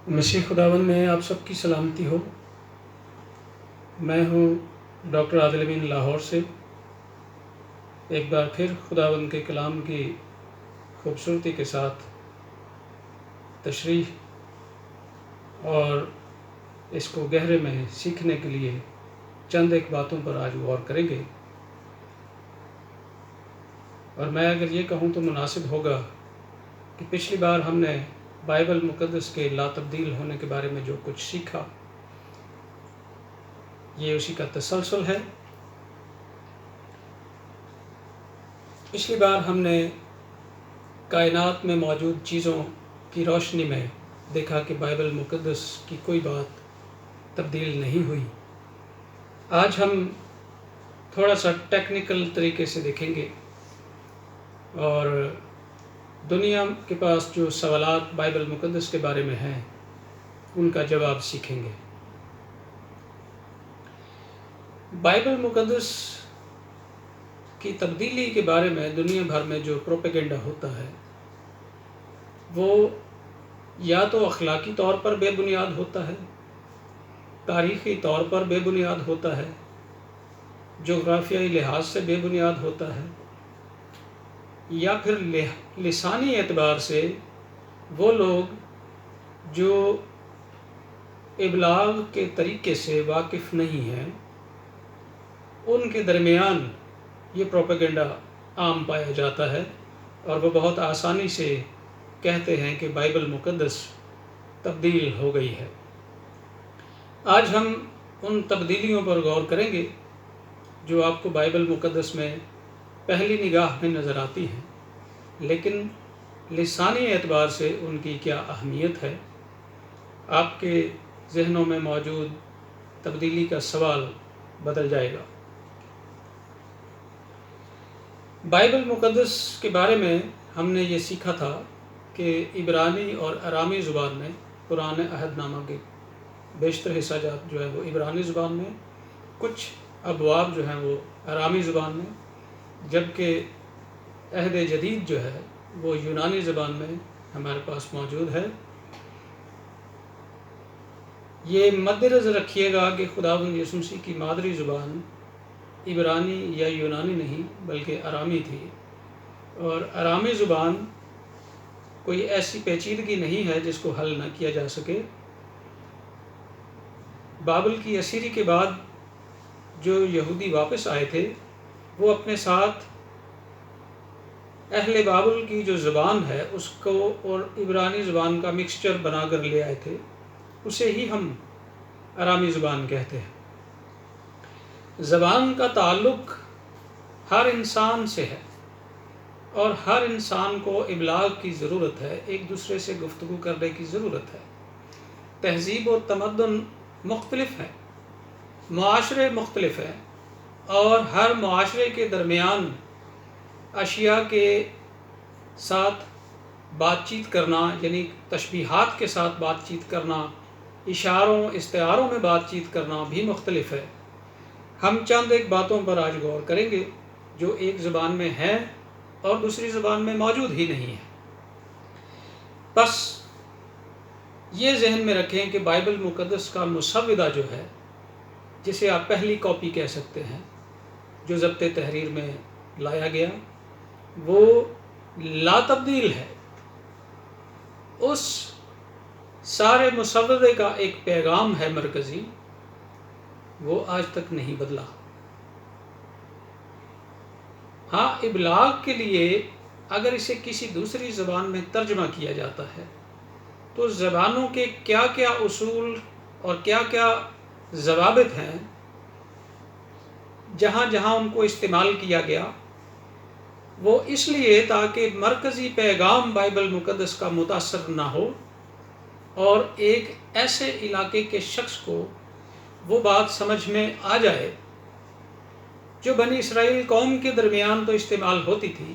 مسیح خداوند میں آپ سب کی سلامتی ہو۔ میں ہوں ڈاکٹر عادل امین لاہور سے۔ ایک بار پھر خداوند کے کلام کی خوبصورتی کے ساتھ تشریح اور اس کو گہرے میں سیکھنے کے لیے چند ایک باتوں پر آج غور کریں گے۔ اور میں اگر یہ کہوں تو مناسب ہوگا کہ پچھلی بار ہم نے بائبل مقدس کے لا تبدیل ہونے کے بارے میں جو کچھ سیکھا، یہ اسی کا تسلسل ہے۔ پچھلی بار ہم نے کائنات میں موجود چیزوں کی روشنی میں دیکھا کہ بائبل مقدس کی کوئی بات تبدیل نہیں ہوئی۔ آج ہم تھوڑا سا ٹیکنیکل طریقے سے دیکھیں گے اور دنیا کے پاس جو سوالات بائبل مقدس کے بارے میں ہیں ان کا جواب سیکھیں گے۔ بائبل مقدس کی تبدیلی کے بارے میں دنیا بھر میں جو پروپیگنڈا ہوتا ہے وہ یا تو اخلاقی طور پر بے بنیاد ہوتا ہے، تاریخی طور پر بے بنیاد ہوتا ہے، جغرافیائی لحاظ سے بے بنیاد ہوتا ہے، یا پھر لسانی اعتبار سے وہ لوگ جو ابلاغ کے طریقے سے واقف نہیں ہیں ان کے درمیان یہ پروپیگنڈا عام پایا جاتا ہے اور وہ بہت آسانی سے کہتے ہیں کہ بائبل مقدس تبدیل ہو گئی ہے۔ آج ہم ان تبدیلیوں پر غور کریں گے جو آپ کو بائبل مقدس میں پہلی نگاہ میں نظر آتی ہیں، لیکن لسانی اعتبار سے ان کی کیا اہمیت ہے۔ آپ کے ذہنوں میں موجود تبدیلی کا سوال بدل جائے گا۔ بائبل مقدس کے بارے میں ہم نے یہ سیکھا تھا کہ عبرانی اور ارامی زبان میں پرانے عہد نامہ کے بیشتر حصہ جات جو ہے وہ عبرانی زبان میں، کچھ ابواب جو ہیں وہ ارامی زبان میں، جبکہ عہد جدید جو ہے وہ یونانی زبان میں ہمارے پاس موجود ہے۔ یہ مد نظر رکھیے گا کہ خداوند یسوع مسیح کی مادری زبان عبرانی یا یونانی نہیں بلکہ ارامی تھی، اور ارامی زبان کوئی ایسی پیچیدگی نہیں ہے جس کو حل نہ کیا جا سکے۔ بابل کی اسیری کے بعد جو یہودی واپس آئے تھے وہ اپنے ساتھ اہل بابل کی جو زبان ہے اس کو اور عبرانی زبان کا مکسچر بنا کر لے آئے تھے، اسے ہی ہم ارامی زبان کہتے ہیں۔ زبان کا تعلق ہر انسان سے ہے اور ہر انسان کو ابلاغ کی ضرورت ہے، ایک دوسرے سے گفتگو کرنے کی ضرورت ہے۔ تہذیب و تمدن مختلف ہیں، معاشرے مختلف ہیں، اور ہر معاشرے کے درمیان اشیاء کے ساتھ بات چیت کرنا، یعنی تشبیہات کے ساتھ بات چیت کرنا، اشاروں استعاروں میں بات چیت کرنا بھی مختلف ہے۔ ہم چند ایک باتوں پر آج غور کریں گے جو ایک زبان میں ہیں اور دوسری زبان میں موجود ہی نہیں ہے۔ بس یہ ذہن میں رکھیں کہ بائبل مقدس کا مسودہ جو ہے، جسے آپ پہلی کاپی کہہ سکتے ہیں، جو ضبط تحریر میں لایا گیا، وہ لا تبدیل ہے۔ اس سارے مسودے کا ایک پیغام ہے مرکزی، وہ آج تک نہیں بدلا۔ ہاں، ابلاغ کے لیے اگر اسے کسی دوسری زبان میں ترجمہ کیا جاتا ہے تو زبانوں کے کیا کیا اصول اور کیا کیا ضوابط ہیں، جہاں جہاں ان کو استعمال کیا گیا، وہ اس لیے تاکہ مرکزی پیغام بائبل مقدس کا متاثر نہ ہو اور ایک ایسے علاقے کے شخص کو وہ بات سمجھ میں آ جائے جو بنی اسرائیل قوم کے درمیان تو استعمال ہوتی تھی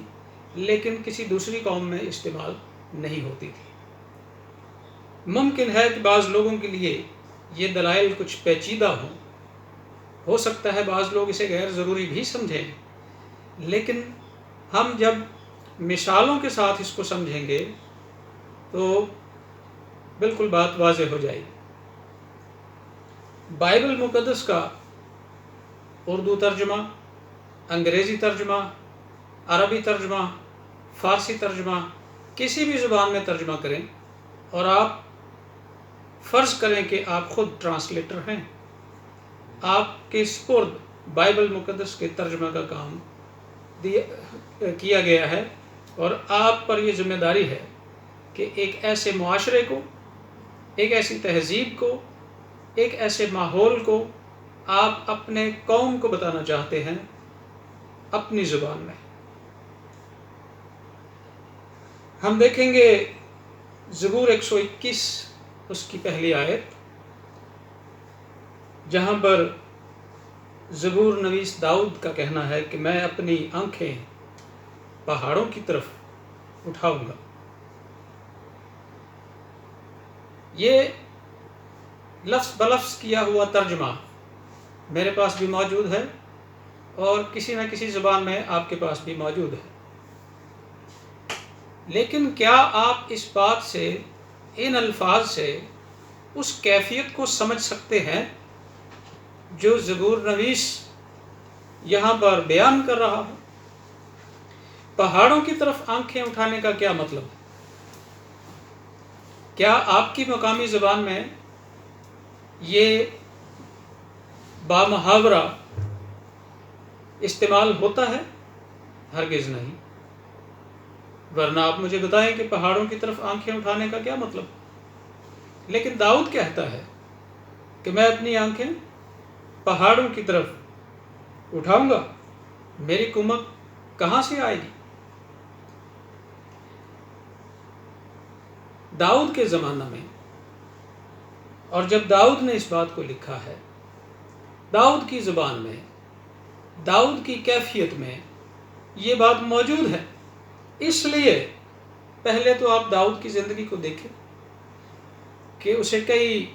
لیکن کسی دوسری قوم میں استعمال نہیں ہوتی تھی۔ ممکن ہے کہ بعض لوگوں کے لیے یہ دلائل کچھ پیچیدہ ہو سکتا ہے بعض لوگ اسے غیر ضروری بھی سمجھیں، لیکن ہم جب مثالوں کے ساتھ اس کو سمجھیں گے تو بالکل بات واضح ہو جائے گی۔ بائبل مقدس کا اردو ترجمہ، انگریزی ترجمہ، عربی ترجمہ، فارسی ترجمہ، کسی بھی زبان میں ترجمہ کریں اور آپ فرض کریں کہ آپ خود ٹرانسلیٹر ہیں، آپ کے سپرد بائبل مقدس کے ترجمہ کا کام کیا گیا ہے، اور آپ پر یہ ذمہ داری ہے کہ ایک ایسے معاشرے کو، ایک ایسی تہذیب کو، ایک ایسے ماحول کو آپ اپنے قوم کو بتانا چاہتے ہیں اپنی زبان میں۔ ہم دیکھیں گے زبور 121 اس کی پہلی آیت، جہاں پر زبور نویس داؤد کا کہنا ہے کہ میں اپنی آنکھیں پہاڑوں کی طرف اٹھاؤں گا۔ یہ لفظ بلفظ کیا ہوا ترجمہ میرے پاس بھی موجود ہے اور کسی نہ کسی زبان میں آپ کے پاس بھی موجود ہے، لیکن کیا آپ اس بات سے، ان الفاظ سے اس کیفیت کو سمجھ سکتے ہیں جو زبور نویس یہاں پر بیان کر رہا ہے؟ پہاڑوں کی طرف آنکھیں اٹھانے کا کیا مطلب ہے؟ کیا آپ کی مقامی زبان میں یہ بامحاورہ استعمال ہوتا ہے؟ ہرگز نہیں۔ ورنہ آپ مجھے بتائیں کہ پہاڑوں کی طرف آنکھیں اٹھانے کا کیا مطلب؟ لیکن داؤد کہتا ہے کہ میں اپنی آنکھیں پہاڑوں کی طرف اٹھاؤں گا، میری کمک کہاں سے آئے گی؟ داؤد کے زمانہ میں، اور جب داؤد نے اس بات کو لکھا ہے، داؤد کی زبان میں، داؤد کی کیفیت میں یہ بات موجود ہے۔ اس لیے پہلے تو آپ داؤد کی زندگی کو دیکھیں کہ اسے کئی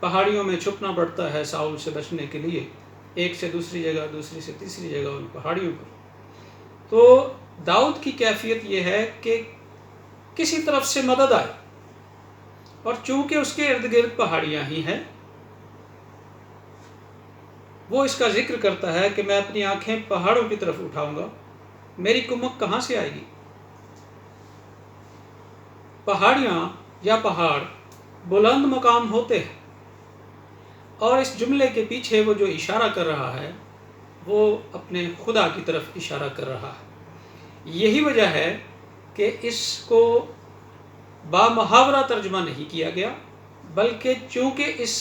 پہاڑیوں میں چھپنا پڑتا ہے ساؤل سے بچنے کے لیے، ایک سے دوسری جگہ، دوسری سے تیسری جگہ ان پہاڑیوں پر۔ تو داؤد کی کیفیت یہ ہے کہ کسی طرف سے مدد آئے، اور چونکہ اس کے ارد گرد پہاڑیاں ہی ہیں، وہ اس کا ذکر کرتا ہے کہ میں اپنی آنکھیں پہاڑوں کی طرف اٹھاؤں گا، میری کمک کہاں سے آئے گی؟ پہاڑیاں یا پہاڑ بلند مقام ہوتے ہیں، اور اس جملے کے پیچھے وہ جو اشارہ کر رہا ہے وہ اپنے خدا کی طرف اشارہ کر رہا ہے۔ یہی وجہ ہے کہ اس کو بامحاورہ ترجمہ نہیں کیا گیا، بلکہ چونکہ اس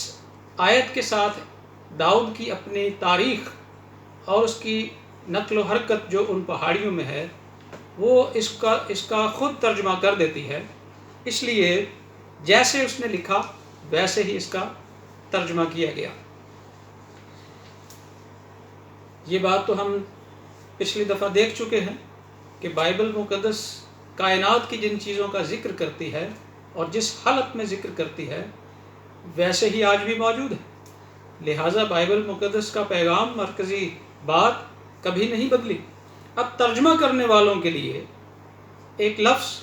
آیت کے ساتھ داؤد کی اپنی تاریخ اور اس کی نقل و حرکت جو ان پہاڑیوں میں ہے وہ اس کا خود ترجمہ کر دیتی ہے، اس لیے جیسے اس نے لکھا ویسے ہی اس کا ترجمہ کیا گیا۔ یہ بات تو ہم پچھلی دفعہ دیکھ چکے ہیں کہ بائبل مقدس کائنات کی جن چیزوں کا ذکر کرتی ہے اور جس حالت میں ذکر کرتی ہے ویسے ہی آج بھی موجود ہے، لہٰذا بائبل مقدس کا پیغام، مرکزی بات کبھی نہیں بدلی۔ اب ترجمہ کرنے والوں کے لیے ایک لفظ،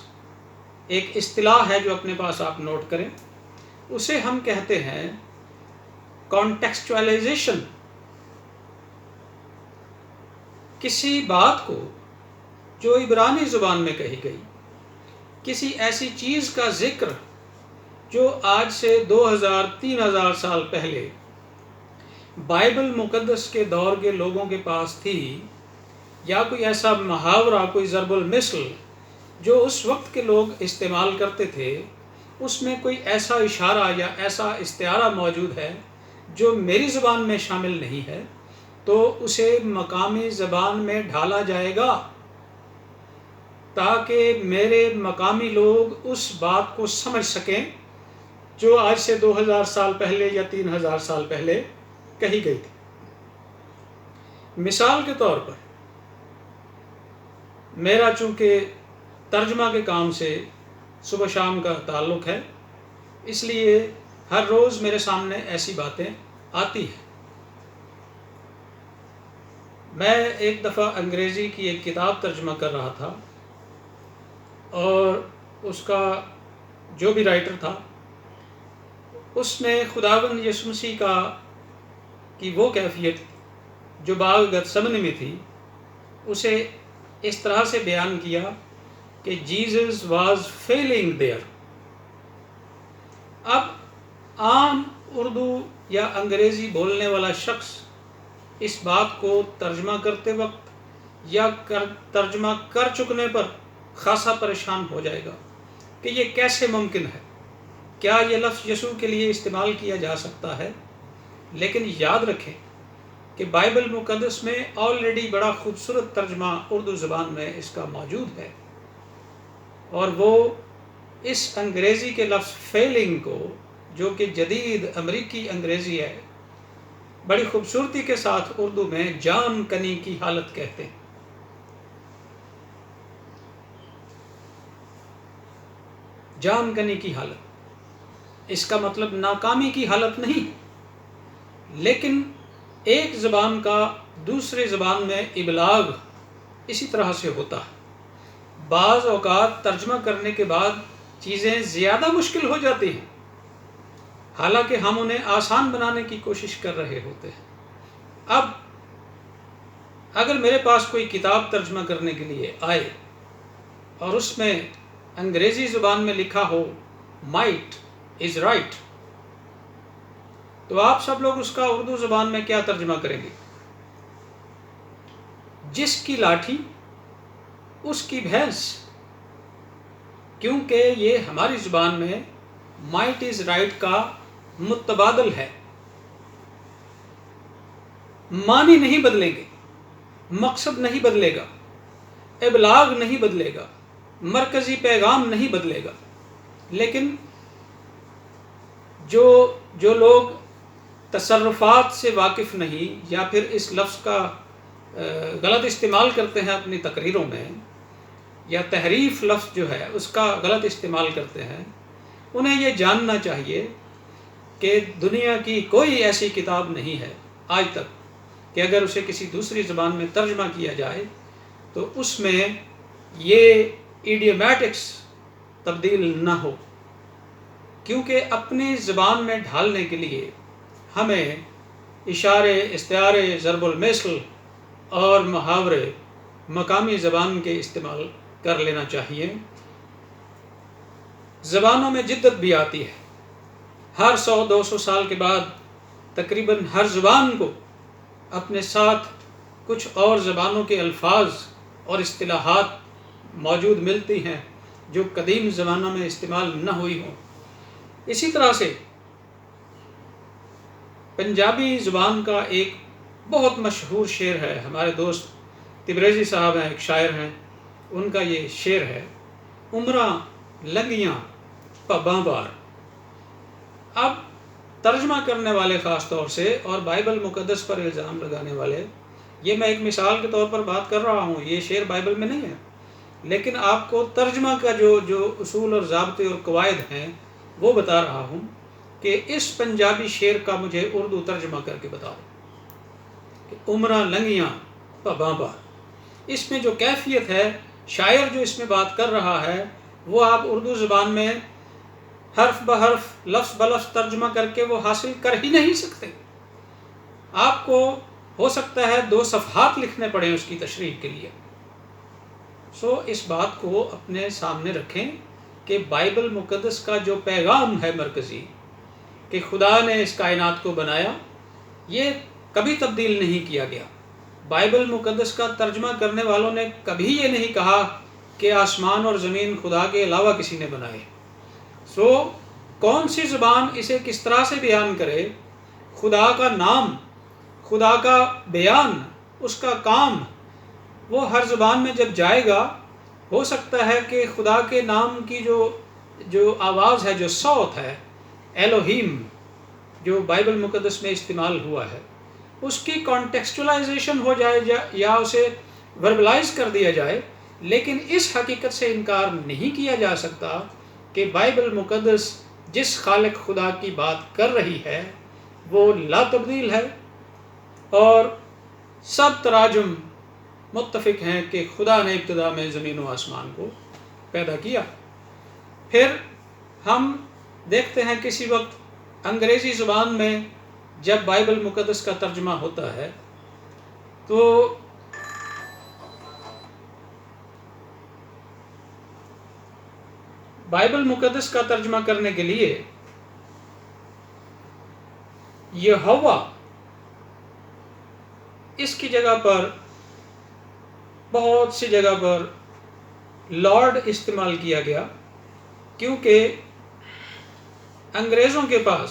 ایک اصطلاح ہے جو اپنے پاس آپ نوٹ کریں، اسے ہم کہتے ہیں کانٹیکسچوائلائزیشن۔ کسی بات کو جو عبرانی زبان میں کہی گئی، کسی ایسی چیز کا ذکر جو آج سے 2000-3000 سال پہلے بائبل مقدس کے دور کے لوگوں کے پاس تھی، یا کوئی ایسا محاورہ، کوئی ضرب المثل جو اس وقت کے لوگ استعمال کرتے تھے، اس میں کوئی ایسا اشارہ یا ایسا استعارہ موجود ہے جو میری زبان میں شامل نہیں ہے، تو اسے مقامی زبان میں ڈھالا جائے گا تاکہ میرے مقامی لوگ اس بات کو سمجھ سکیں جو آج سے 2000 سال پہلے یا 3000 سال پہلے کہی گئی تھی۔ مثال کے طور پر، میرا چونکہ ترجمہ کے کام سے صبح شام کا تعلق ہے، اس لیے ہر روز میرے سامنے ایسی باتیں آتی ہیں۔ میں ایک دفعہ انگریزی کی ایک کتاب ترجمہ کر رہا تھا، اور اس کا جو بھی رائٹر تھا اس نے خداوند یسوع مسیح کی وہ کیفیت جو باغ گتسمنی میں تھی اسے اس طرح سے بیان کیا کہ جیزس واز فیلنگ دیئر۔ اب عام اردو یا انگریزی بولنے والا شخص اس بات کو ترجمہ کرتے وقت یا ترجمہ کر چکنے پر خاصا پریشان ہو جائے گا کہ یہ کیسے ممکن ہے، کیا یہ لفظ یسوع کے لیے استعمال کیا جا سکتا ہے؟ لیکن یاد رکھیں کہ بائبل مقدس میں آلریڈی بڑا خوبصورت ترجمہ اردو زبان میں اس کا موجود ہے، اور وہ اس انگریزی کے لفظ فیلنگ کو، جو کہ جدید امریکی انگریزی ہے، بڑی خوبصورتی کے ساتھ اردو میں جان کنی کی حالت کہتے ہیں۔ جان کنی کی حالت، اس کا مطلب ناکامی کی حالت نہیں، لیکن ایک زبان کا دوسرے زبان میں ابلاغ اسی طرح سے ہوتا ہے۔ بعض اوقات ترجمہ کرنے کے بعد چیزیں زیادہ مشکل ہو جاتی ہیں، حالانکہ ہم انہیں آسان بنانے کی کوشش کر رہے ہوتے ہیں۔ اب اگر میرے پاس کوئی کتاب ترجمہ کرنے کے لیے آئے اور اس میں انگریزی زبان میں لکھا ہو مائٹ از رائٹ، تو آپ سب لوگ اس کا اردو زبان میں کیا ترجمہ کریں گے؟ جس کی لاٹھی اس کی بھینس، کیونکہ یہ ہماری زبان میں مائٹ از رائٹ کا متبادل ہے۔ معنی نہیں بدلیں گے، مقصد نہیں بدلے گا، ابلاغ نہیں بدلے گا، مرکزی پیغام نہیں بدلے گا، لیکن جو لوگ تصرفات سے واقف نہیں یا پھر اس لفظ کا غلط استعمال کرتے ہیں اپنی تقریروں میں، یا تحریف لفظ جو ہے اس کا غلط استعمال کرتے ہیں، انہیں یہ جاننا چاہیے کہ دنیا کی کوئی ایسی کتاب نہیں ہے آج تک کہ اگر اسے کسی دوسری زبان میں ترجمہ کیا جائے تو اس میں یہ ایڈیومیٹکس تبدیل نہ ہو، کیونکہ اپنی زبان میں ڈھالنے کے لیے ہمیں اشارے، استعارے، ضرب المثل اور محاورے مقامی زبان کے استعمال کر لینا چاہیے۔ زبانوں میں جدت بھی آتی ہے، ہر 100-200 سال کے بعد تقریباً ہر زبان کو اپنے ساتھ کچھ اور زبانوں کے الفاظ اور اصطلاحات موجود ملتی ہیں جو قدیم زمانوں میں استعمال نہ ہوئی ہوں۔ اسی طرح سے پنجابی زبان کا ایک بہت مشہور شعر ہے، ہمارے دوست تبریزی صاحب ہیں، ایک شاعر ہیں، ان کا یہ شعر ہے، عمراں لنگیاں پباں بار۔ اب ترجمہ کرنے والے خاص طور سے اور بائبل مقدس پر الزام لگانے والے، یہ میں ایک مثال کے طور پر بات کر رہا ہوں، یہ شعر بائبل میں نہیں ہے، لیکن آپ کو ترجمہ کا جو اصول اور ضابطے اور قواعد ہیں وہ بتا رہا ہوں کہ اس پنجابی شعر کا مجھے اردو ترجمہ کر کے بتا دو کہ عمراں لنگیاں پباں بار۔ اس میں جو کیفیت ہے، شاعر جو اس میں بات کر رہا ہے، وہ آپ اردو زبان میں حرف بحرف، لفظ بلفظ ترجمہ کر کے وہ حاصل کر ہی نہیں سکتے۔ آپ کو ہو سکتا ہے 2 صفحات لکھنے پڑیں اس کی تشریح کے لیے۔ اس بات کو اپنے سامنے رکھیں کہ بائبل مقدس کا جو پیغام ہے مرکزی، کہ خدا نے اس کائنات کو بنایا، یہ کبھی تبدیل نہیں کیا گیا۔ بائبل مقدس کا ترجمہ کرنے والوں نے کبھی یہ نہیں کہا کہ آسمان اور زمین خدا کے علاوہ کسی نے بنائے۔ کون سی زبان اسے کس طرح سے بیان کرے؟ خدا کا نام، خدا کا بیان، اس کا کام، وہ ہر زبان میں جب جائے گا، ہو سکتا ہے کہ خدا کے نام کی جو آواز ہے، جو صوت ہے، ایلوہیم، جو بائبل مقدس میں استعمال ہوا ہے، اس کی کانٹیکسچولائزیشن ہو جائے یا اسے وربلائز کر دیا جائے، لیکن اس حقیقت سے انکار نہیں کیا جا سکتا کہ بائبل مقدس جس خالق خدا کی بات کر رہی ہے وہ لا تبدیل ہے، اور سب تراجم متفق ہیں کہ خدا نے ابتدا میں زمین و آسمان کو پیدا کیا۔ پھر ہم دیکھتے ہیں کسی وقت انگریزی زبان میں جب بائبل مقدس کا ترجمہ ہوتا ہے تو بائبل مقدس کا ترجمہ کرنے کے لیے یہوہ اس کی جگہ پر بہت سی جگہ پر لارڈ استعمال کیا گیا، کیونکہ انگریزوں کے پاس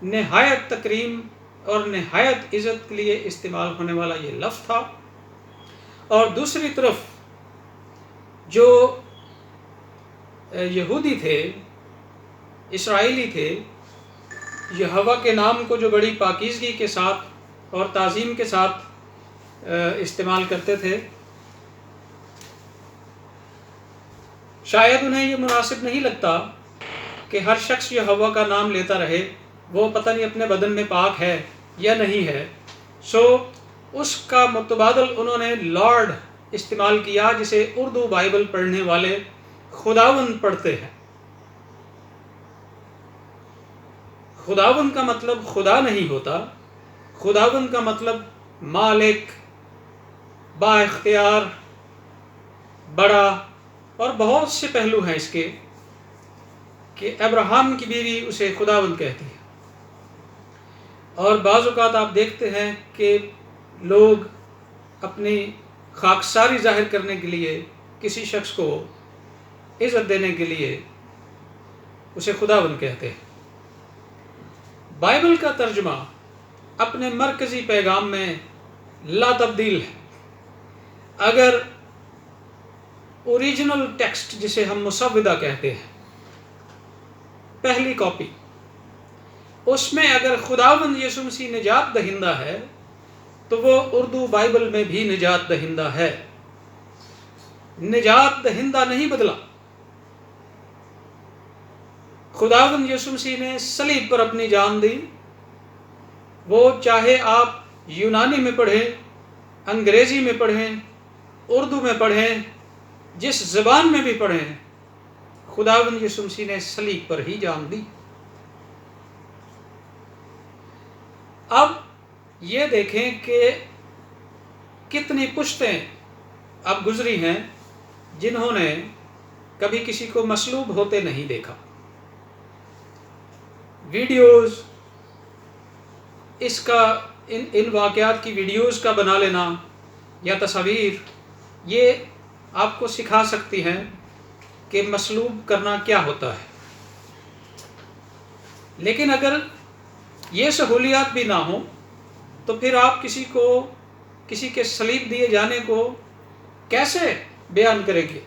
نہایت تکریم اور نہایت عزت کے لیے استعمال ہونے والا یہ لفظ تھا، اور دوسری طرف جو یہودی تھے، اسرائیلی تھے، یہوہ کے نام کو جو بڑی پاکیزگی کے ساتھ اور تعظیم کے ساتھ استعمال کرتے تھے، شاید انہیں یہ مناسب نہیں لگتا کہ ہر شخص یہوہ کا نام لیتا رہے، وہ پتہ نہیں اپنے بدن میں پاک ہے یا نہیں ہے، سو اس کا متبادل انہوں نے لارڈ استعمال کیا، جسے اردو بائبل پڑھنے والے خداوند پڑھتے ہیں۔ خداوند کا مطلب خدا نہیں ہوتا، خداوند کا مطلب مالک، با اختیار، بڑا، اور بہت سے پہلو ہیں اس کے، کہ ابراہیم کی بیوی اسے خداوند کہتی ہے۔ اور بعض اوقات آپ دیکھتے ہیں کہ لوگ اپنی خاکساری ظاہر کرنے کے لیے، کسی شخص کو عزت دینے کے لیے اسے خداوند کہتے ہیں۔ بائبل کا ترجمہ اپنے مرکزی پیغام میں لا تبدیل ہے۔ اگر اوریجنل ٹیکسٹ جسے ہم مسودہ کہتے ہیں، پہلی کاپی، اس میں اگر خداوند یسوع مسیح نجات دہندہ ہے تو وہ اردو بائبل میں بھی نجات دہندہ ہے، نجات دہندہ نہیں بدلا۔ خداوند یسوع مسیح نے صلیب پر اپنی جان دی، وہ چاہے آپ یونانی میں پڑھیں، انگریزی میں پڑھیں، اردو میں پڑھیں، جس زبان میں بھی پڑھیں، خداوند یسوع مسیح نے صلیب پر ہی جان دی۔ اب یہ دیکھیں کہ کتنی پشتیں اب گزری ہیں جنہوں نے کبھی کسی کو مصلوب ہوتے نہیں دیکھا۔ ویڈیوز اس کا ان واقعات کی ویڈیوز کا بنا لینا یا تصاویر، یہ آپ کو سکھا سکتی ہیں کہ مصلوب کرنا کیا ہوتا ہے۔ لیکن اگر یہ سہولیات بھی نہ ہوں تو پھر آپ کسی کے صلیب دیے جانے کو کیسے بیان کریں گے؟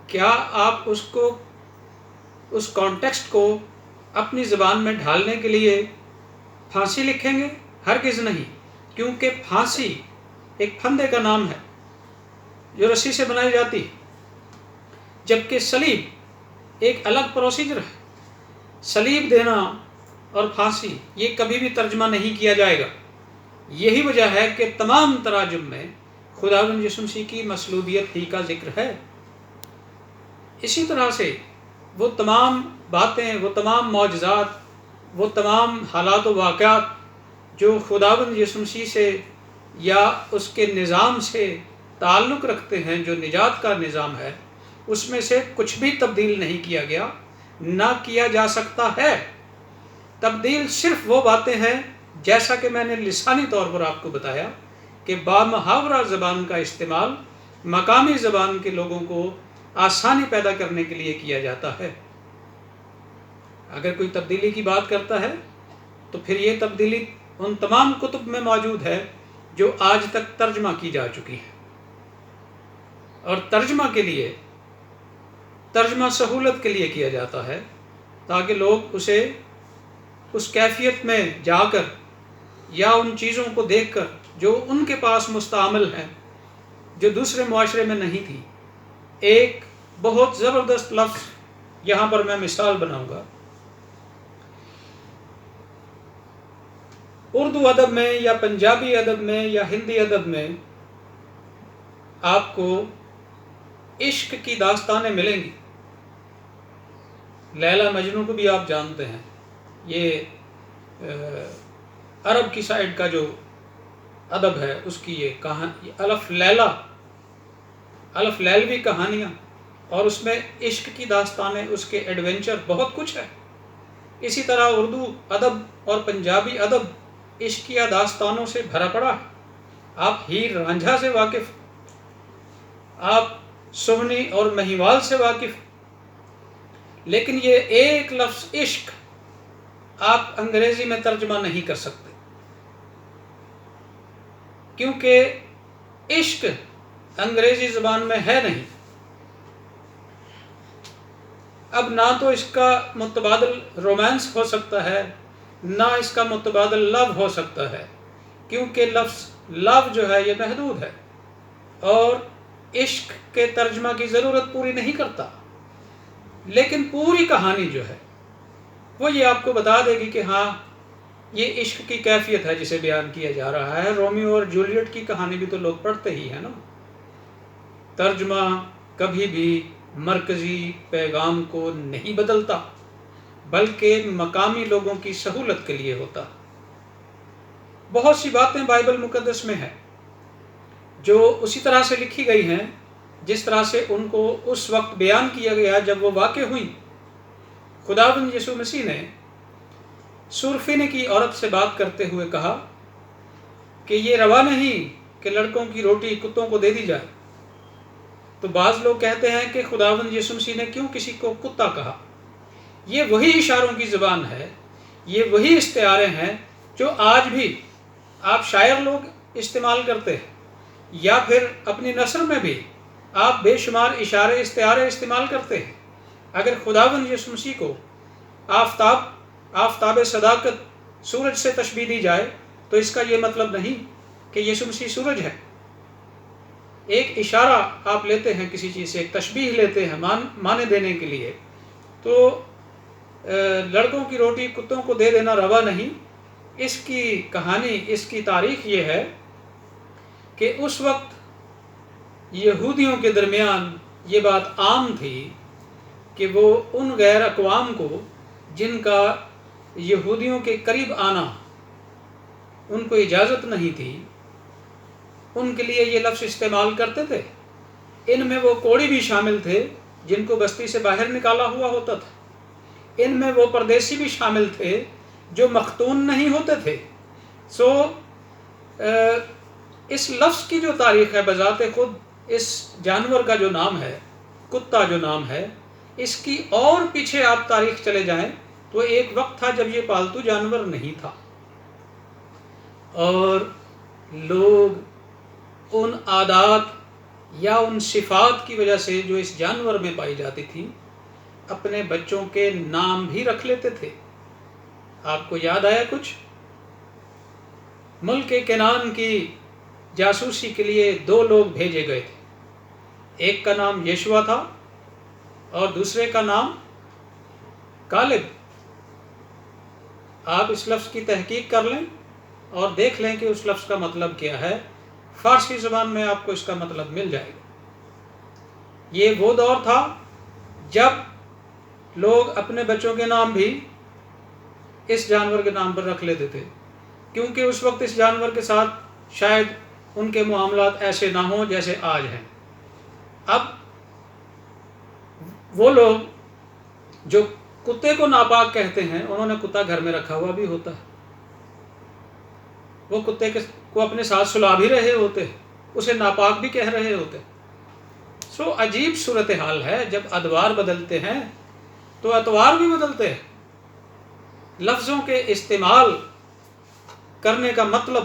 کیا آپ اس کانٹیکسٹ کو اپنی زبان میں ڈھالنے کے لیے پھانسی لکھیں گے؟ ہرگز نہیں، کیونکہ پھانسی ایک پھندے کا نام ہے جو رسی سے بنائی جاتی ہے، جبکہ صلیب ایک الگ پروسیجر ہے۔ صلیب دینا اور پھانسی یہ کبھی بھی ترجمہ نہیں کیا جائے گا۔ یہی وجہ ہے کہ تمام تراجم میں خداوند یسوع مسیح کی مصلوبیت ہی کا ذکر ہے۔ اسی طرح سے وہ تمام باتیں، وہ تمام معجزات، وہ تمام حالات و واقعات جو خداوند یسوع مسیح سے یا اس کے نظام سے تعلق رکھتے ہیں، جو نجات کا نظام ہے، اس میں سے کچھ بھی تبدیل نہیں کیا گیا، نہ کیا جا سکتا ہے۔ تبدیل صرف وہ باتیں ہیں، جیسا کہ میں نے لسانی طور پر آپ کو بتایا، کہ بامحاورہ زبان کا استعمال مقامی زبان کے لوگوں کو آسانی پیدا کرنے کے لیے کیا جاتا ہے۔ اگر کوئی تبدیلی کی بات کرتا ہے تو پھر یہ تبدیلی ان تمام کتب میں موجود ہے جو آج تک ترجمہ کی جا چکی ہے، اور ترجمہ کے لیے، ترجمہ سہولت کے لیے کیا جاتا ہے، تاکہ لوگ اسے اس کیفیت میں جا کر یا ان چیزوں کو دیکھ کر جو ان کے پاس مستعمل ہیں، جو دوسرے معاشرے میں نہیں تھی۔ ایک بہت زبردست لفظ یہاں پر میں مثال بناؤں گا۔ اردو ادب میں یا پنجابی ادب میں یا ہندی ادب میں آپ کو عشق کی داستانیں ملیں گی، لیلا مجنو کو بھی آپ جانتے ہیں، یہ عرب کی سائڈ کا جو ادب ہے اس کی یہ کہانی، الف لیلا، الف لیلوی کہانیاں، اور اس میں عشق کی داستانیں، اس کے ایڈونچر بہت کچھ ہے۔ اسی طرح اردو ادب اور پنجابی ادب عشقیہ داستانوں سے بھرا پڑا ہے۔ آپ ہیر رانجھا سے واقف، آپ سہنی اور مہیوال سے واقف، لیکن یہ ایک لفظ عشق آپ انگریزی میں ترجمہ نہیں کر سکتے، کیونکہ عشق انگریزی زبان میں ہے نہیں۔ اب نہ تو اس کا متبادل رومانس ہو سکتا ہے، نہ اس کا متبادل لو ہو سکتا ہے، کیونکہ لفظ لو جو ہے یہ محدود ہے اور عشق کے ترجمہ کی ضرورت پوری نہیں کرتا۔ لیکن پوری کہانی جو ہے وہ یہ آپ کو بتا دے گی کہ ہاں یہ عشق کی کیفیت ہے جسے بیان کیا جا رہا ہے۔ رومیو اور جولیٹ کی کہانی بھی تو لوگ پڑھتے ہی ہیں نا۔ ترجمہ کبھی بھی مرکزی پیغام کو نہیں بدلتا، بلکہ مقامی لوگوں کی سہولت کے لیے ہوتا۔ بہت سی باتیں بائبل مقدس میں ہیں جو اسی طرح سے لکھی گئی ہیں جس طرح سے ان کو اس وقت بیان کیا گیا جب وہ واقع ہوئیں۔ خداوند یسوع مسیح نے سرفینے کی عورت سے بات کرتے ہوئے کہا کہ یہ روا نہیں کہ لڑکوں کی روٹی کتوں کو دے دی جائے۔ تو بعض لوگ کہتے ہیں کہ خداوند یسوع مسیح نے کیوں کسی کو کتا کہا؟ یہ وہی اشاروں کی زبان ہے، یہ وہی استعارے ہیں جو آج بھی آپ شاعر لوگ استعمال کرتے ہیں، یا پھر اپنی نثر میں بھی آپ بے شمار اشارے استعارے استعمال کرتے ہیں۔ اگر خداوند یسوع مسیح کو آفتاب صداقت سورج سے تشبیہ دی جائے تو اس کا یہ مطلب نہیں کہ یسوع مسیح سورج ہے۔ ایک اشارہ آپ لیتے ہیں کسی چیز سے، ایک تشبیہ لیتے ہیں معنی دینے کے لیے، تو لڑکوں کی روٹی کتوں کو دے دینا روا نہیں۔ اس کی کہانی، اس کی تاریخ یہ ہے کہ اس وقت یہودیوں کے درمیان یہ بات عام تھی کہ وہ ان غیر اقوام کو جن کا یہودیوں کے قریب آنا ان کو اجازت نہیں تھی، ان کے لیے یہ لفظ استعمال کرتے تھے۔ ان میں وہ کوڑی بھی شامل تھے جن کو بستی سے باہر نکالا ہوا ہوتا تھا، ان میں وہ پردیسی بھی شامل تھے جو مختون نہیں ہوتے تھے۔ اس لفظ کی جو تاریخ ہے بذات خود، اس جانور کا جو نام ہے، کتا جو نام ہے، اس کی اور پیچھے آپ تاریخ چلے جائیں تو ایک وقت تھا جب یہ پالتو جانور نہیں تھا، اور لوگ ان عادات یا ان صفات کی وجہ سے جو اس جانور میں پائی جاتی تھی اپنے بچوں کے نام بھی رکھ لیتے تھے۔ آپ کو یاد آیا کچھ؟ ملک کنعان کی جاسوسی کے لیے 2 لوگ بھیجے گئے تھے، ایک کا نام یشوع تھا اور دوسرے کا نام کالب۔ آپ اس لفظ کی تحقیق کر لیں اور دیکھ لیں کہ اس لفظ کا مطلب کیا ہے، فارسی زبان میں آپ کو اس کا مطلب مل جائے گا۔ یہ وہ دور تھا جب لوگ اپنے بچوں کے نام بھی اس جانور کے نام پر رکھ لیتے تھے، کیونکہ اس وقت اس جانور کے ساتھ شاید ان کے معاملات ایسے نہ ہوں جیسے آج ہیں۔ اب وہ لوگ جو کتے کو ناپاک کہتے ہیں، انہوں نے کتا گھر میں رکھا ہوا بھی ہوتا ہے، وہ کتے کو اپنے ساتھ سلا بھی رہے ہوتے ہیں، اسے ناپاک بھی کہہ رہے ہوتے ہیں۔ عجیب صورتحال ہے، جب ادوار بدلتے ہیں تو اطوار بھی بدلتے ہیں۔ لفظوں کے استعمال کرنے کا مطلب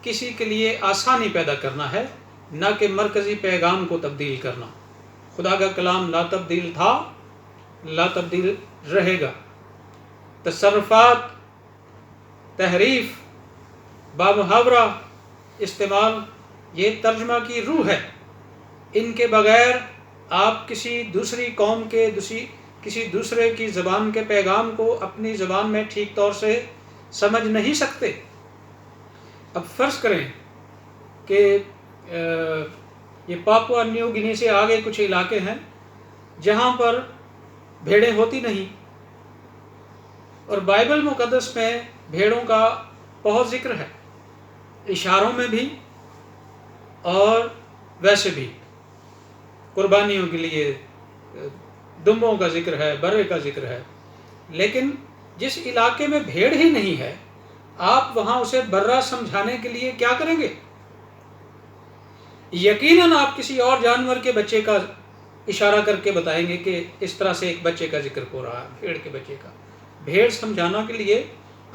کسی کے لیے آسانی پیدا کرنا ہے، نہ کہ مرکزی پیغام کو تبدیل کرنا۔ خدا کا کلام لا تبدیل تھا، لا تبدیل رہے گا۔ تصرفات، تحریف، بامحاورہ استعمال، یہ ترجمہ کی روح ہے۔ ان کے بغیر آپ کسی دوسری قوم کے کسی دوسرے کی زبان کے پیغام کو اپنی زبان میں ٹھیک طور سے سمجھ نہیں سکتے۔ اب فرض کریں کہ یہ پاپوا نیو گنی سے آگے کچھ علاقے ہیں جہاں پر بھیڑیں ہوتی نہیں، اور بائبل مقدس میں بھیڑوں کا بہت ذکر ہے، اشاروں میں بھی اور ویسے بھی۔ قربانیوں کے لیے دمبوں کا ذکر ہے، برے کا ذکر ہے، لیکن جس علاقے میں بھیڑ ہی نہیں ہے آپ وہاں اسے برا سمجھانے کے لیے کیا کریں گے؟ یقیناً آپ کسی اور جانور کے بچے کا اشارہ کر کے بتائیں گے کہ اس طرح سے ایک بچے کا ذکر ہو رہا ہے، بھیڑ کے بچے کا۔ بھیڑ سمجھانا کے لیے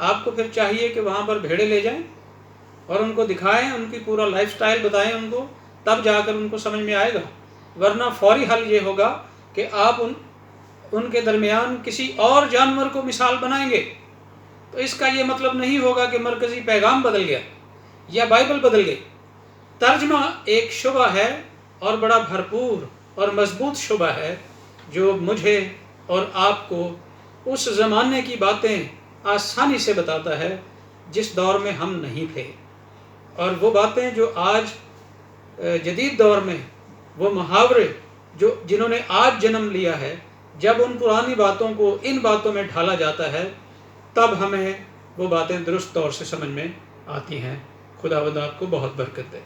آپ کو پھر چاہیے کہ وہاں پر بھیڑے لے جائیں اور ان کو دکھائیں، ان کی پورا لائف سٹائل بتائیں ان کو، تب جا کر ان کو سمجھ میں آئے گا۔ ورنہ فوری حل یہ ہوگا کہ آپ ان کے درمیان کسی اور جانور کو مثال بنائیں گے۔ تو اس کا یہ مطلب نہیں ہوگا کہ مرکزی پیغام بدل گیا یا بائبل بدل گئی۔ ترجمہ ایک شبہ ہے اور بڑا بھرپور اور مضبوط شبہ ہے جو مجھے اور آپ کو اس زمانے کی باتیں آسانی سے بتاتا ہے جس دور میں ہم نہیں تھے، اور وہ باتیں جو آج جدید دور میں، وہ محاورے جنہوں نے آج جنم لیا ہے، جب ان پرانی باتوں کو ان باتوں میں ڈھالا جاتا ہے تب ہمیں وہ باتیں درست طور سے سمجھ میں آتی ہیں۔ خداوند آپ کو بہت برکت دے۔